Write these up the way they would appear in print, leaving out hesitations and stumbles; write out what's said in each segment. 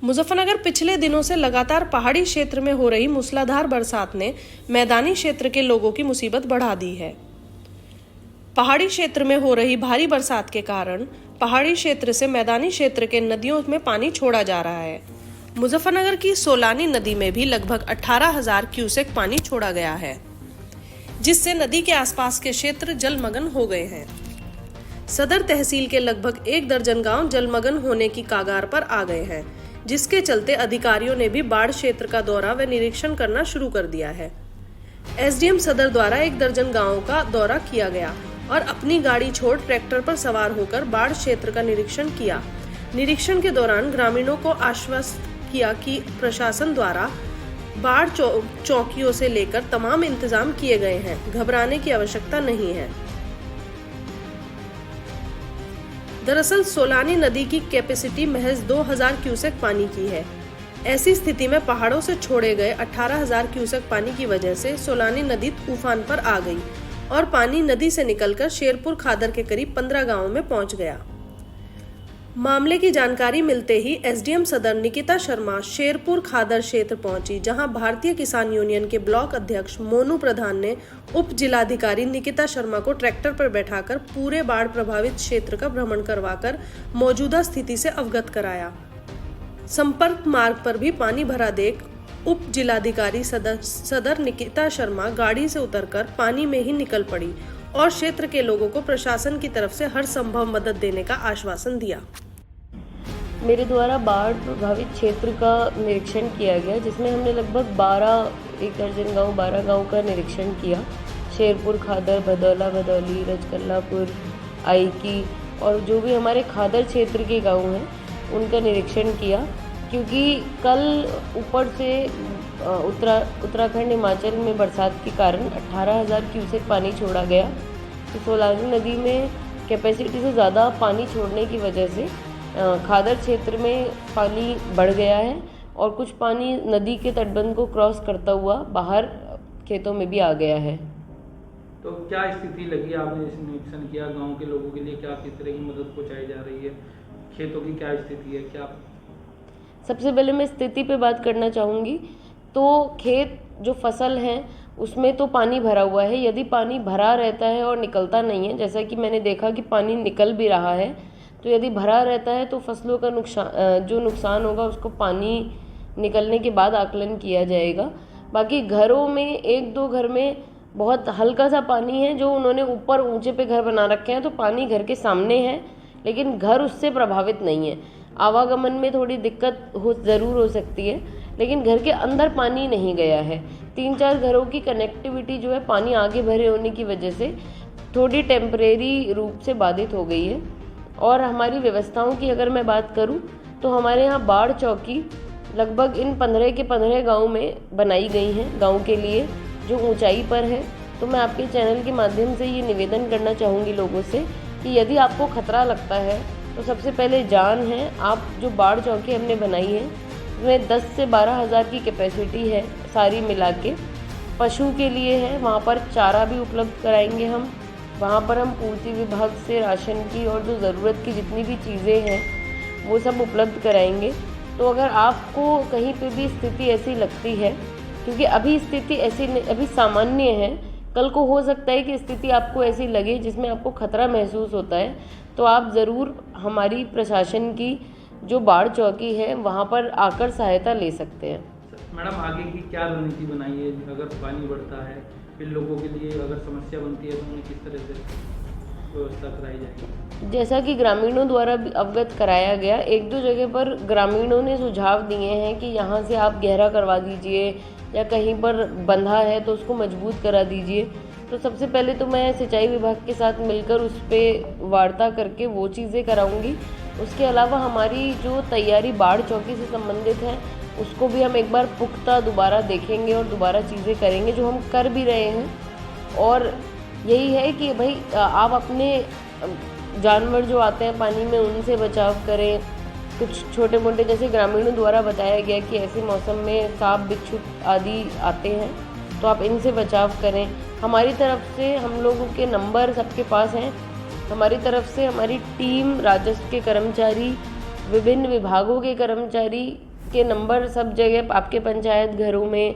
मुजफ्फरनगर पिछले दिनों से लगातार पहाड़ी क्षेत्र में हो रही मूसलाधार बरसात ने मैदानी क्षेत्र के लोगों की मुसीबत बढ़ा दी है। पहाड़ी क्षेत्र में हो रही भारी बरसात के कारण पहाड़ी क्षेत्र से मैदानी क्षेत्र के नदियों में पानी छोड़ा जा रहा है। मुजफ्फरनगर की सोलानी नदी में भी लगभग 18,000 क्यूसेक पानी छोड़ा गया है, जिससे नदी के आसपास के क्षेत्र जलमग्न हो गए हैं। सदर तहसील के लगभग 1 दर्जन गांव जलमग्न होने की कगार पर आ गए हैं, जिसके चलते अधिकारियों ने भी बाढ़ क्षेत्र का दौरा व निरीक्षण करना शुरू कर दिया है। एसडीएम सदर द्वारा 1 दर्जन गांवों का दौरा किया गया और अपनी गाड़ी छोड़ ट्रैक्टर पर सवार होकर बाढ़ क्षेत्र का निरीक्षण किया। निरीक्षण के दौरान ग्रामीणों को आश्वस्त किया कि प्रशासन द्वारा बाढ़ चौकियों से लेकर तमाम इंतजाम किए गए हैं, घबराने की आवश्यकता नहीं है। दरअसल सोलानी नदी की कैपेसिटी महज 2,000 क्यूसेक पानी की है। ऐसी स्थिति में पहाड़ों से छोड़े गए 18,000 क्यूसेक पानी की वजह से सोलानी नदी उफान पर आ गई और पानी नदी से निकलकर शेरपुर खादर के करीब 15 गांवों में पहुंच गया। मामले की जानकारी मिलते ही एसडीएम सदर निकिता शर्मा शेरपुर खादर क्षेत्र पहुंची, जहां भारतीय किसान यूनियन के ब्लॉक अध्यक्ष मोनू प्रधान ने उप जिलाधिकारी निकिता शर्मा को ट्रैक्टर पर बैठाकर पूरे बाढ़ प्रभावित क्षेत्र का भ्रमण करवाकर मौजूदा स्थिति से अवगत कराया। संपर्क मार्ग पर भी पानी भरा देख उप जिलाधिकारी सदर निकिता शर्मा गाड़ी से उतरकर पानी में ही निकल पड़ी और क्षेत्र के लोगों को प्रशासन की तरफ से हर संभव मदद देने का आश्वासन दिया। मेरे द्वारा बाढ़ प्रभावित क्षेत्र का निरीक्षण किया गया, जिसमें हमने लगभग 1 दर्जन गांव 12 गांव का निरीक्षण किया। शेरपुर, खादर, भदौला, भदौली, रजकल्लापुर, आईकी और जो भी हमारे खादर क्षेत्र के गांव हैं उनका निरीक्षण किया, क्योंकि कल ऊपर से उत्तराखंड हिमाचल में बरसात के कारण 18,000 क्यूसेक पानी छोड़ा गया। तो सोलानी नदी में कैपेसिटी से ज़्यादा पानी छोड़ने की वजह से खादर क्षेत्र में पानी बढ़ गया है और कुछ पानी नदी के तटबंध को क्रॉस करता हुआ बाहर खेतों में भी आ गया है। तो क्या स्थिति लगी, आपने इस निरीक्षण किया, गांव के लोगों के लिए क्या किस तरह की मदद पहुंचाई जा रही है, खेतों की क्या स्थिति है? क्या सबसे पहले मैं स्थिति पे बात करना चाहूँगी। तो खेत जो फसल हैं उसमें तो पानी भरा हुआ है। यदि पानी भरा रहता है और निकलता नहीं है, जैसा कि मैंने देखा कि पानी निकल भी रहा है, तो यदि भरा रहता है तो फसलों का नुकसान होगा उसको पानी निकलने के बाद आकलन किया जाएगा। बाकी घरों में 1-2 घर में बहुत हल्का सा पानी है, जो उन्होंने ऊपर ऊंचे पे घर बना रखे हैं, तो पानी घर के सामने है, लेकिन घर उससे प्रभावित नहीं है। आवागमन में थोड़ी दिक्कत ज़रूर हो सकती है, लेकिन घर के अंदर पानी नहीं गया है। 3-4 घरों की कनेक्टिविटी जो है पानी आगे भरे होने की वजह से थोड़ी टेम्परेरी रूप से बाधित हो गई है। और हमारी व्यवस्थाओं की अगर मैं बात करूं तो हमारे यहाँ बाढ़ चौकी लगभग इन 15 के 15 गाँव में बनाई गई हैं, गाँव के लिए जो ऊंचाई पर है। तो मैं आपके चैनल के माध्यम से ये निवेदन करना चाहूँगी लोगों से कि यदि आपको खतरा लगता है तो सबसे पहले जान है, आप जो बाढ़ चौकी हमने बनाई है उसमें 10 से 12,000 की कैपेसिटी है सारी मिला के। पशु के लिए है, वहाँ पर चारा भी उपलब्ध कराएंगे हम। वहाँ पर हम पूर्ति विभाग से राशन की और जो ज़रूरत की जितनी भी चीज़ें हैं वो सब उपलब्ध कराएंगे। तो अगर आपको कहीं पे भी स्थिति ऐसी लगती है, क्योंकि अभी स्थिति ऐसी अभी सामान्य है, कल को हो सकता है कि स्थिति आपको ऐसी लगे जिसमें आपको खतरा महसूस होता है, तो आप ज़रूर हमारी प्रशासन की जो बाढ़ चौकी है वहाँ पर आकर सहायता ले सकते हैं। मैडम, आगे की क्या रणनीति बनाई है? अगर पानी बढ़ता है फिर लोगों के लिए अगर समस्या बनती है तो उन्हें किस तरह से व्यवस्था कराई जाएगी? जैसा कि ग्रामीणों द्वारा अवगत कराया गया, 1-2 जगह पर ग्रामीणों ने सुझाव दिए हैं कि यहाँ से आप गहरा करवा दीजिए या कहीं पर बंधा है तो उसको मजबूत करा दीजिए। तो सबसे पहले तो मैं सिंचाई विभाग के साथ मिलकर उस पर वार्ता करके वो चीज़ें कराऊंगी। उसके अलावा हमारी जो तैयारी बाढ़ चौकी से संबंधित है उसको भी हम एक बार पुख्ता दोबारा देखेंगे और दोबारा चीज़ें करेंगे, जो हम कर भी रहे हैं। और यही है कि भाई आप अपने जानवर जो आते हैं पानी में उनसे बचाव करें। कुछ छोटे मोटे जैसे ग्रामीणों द्वारा बताया गया कि ऐसे मौसम में सांप, बिच्छू आदि आते हैं, तो आप इनसे बचाव करें। हमारी तरफ से हम लोगों के नंबर सबके पास हैं। हमारी तरफ से हमारी टीम, राजस्व के कर्मचारी, विभिन्न विभागों के कर्मचारी के नंबर सब जगह आपके पंचायत घरों में,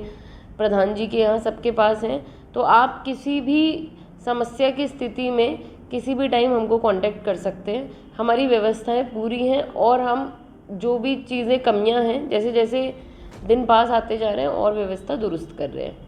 प्रधान जी के यहाँ सबके पास हैं। तो आप किसी भी समस्या की स्थिति में किसी भी टाइम हमको कांटेक्ट कर सकते हैं। हमारी व्यवस्थाएं पूरी हैं और हम जो भी चीज़ें कमियां हैं, जैसे जैसे दिन पास आते जा रहे हैं और व्यवस्था दुरुस्त कर रहे हैं।